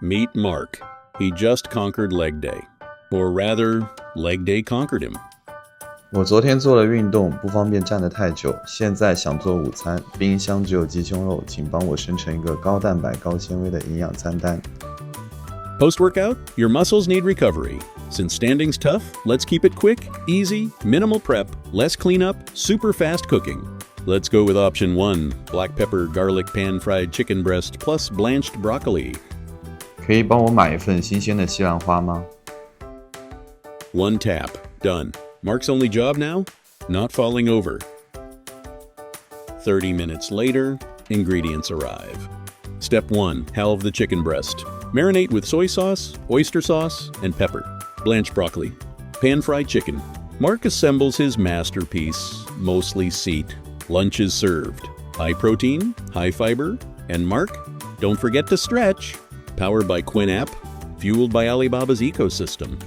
Meet Mark. He just conquered leg day. Or rather, leg day conquered him. 我昨天做了运动，不方便站得太久，现在想做午餐，冰箱只有鸡胸肉，请帮我生成一个高蛋白、高纤维的营养餐单。Post-workout, your muscles need recovery. Since standing's tough, let's keep it quick, easy, minimal prep, less cleanup, super fast cooking. Let's go with option 1, black pepper, garlic, pan-fried chicken breast plus blanched broccoli. 可以帮我买一份新鲜的西兰花吗？ One tap, done. Mark's only job now? Not falling over. 30 minutes later, ingredients arrive. Step 1, halve the chicken breast. Marinate with soy sauce, oyster sauce, and pepper. Blanch broccoli. Pan-fried chicken. Mark assembles his masterpiece, mostly seat. Lunch is served. High protein, high fiber, and Mark, don't forget to stretch. Powered by Qwen App, fueled by Alibaba's ecosystem.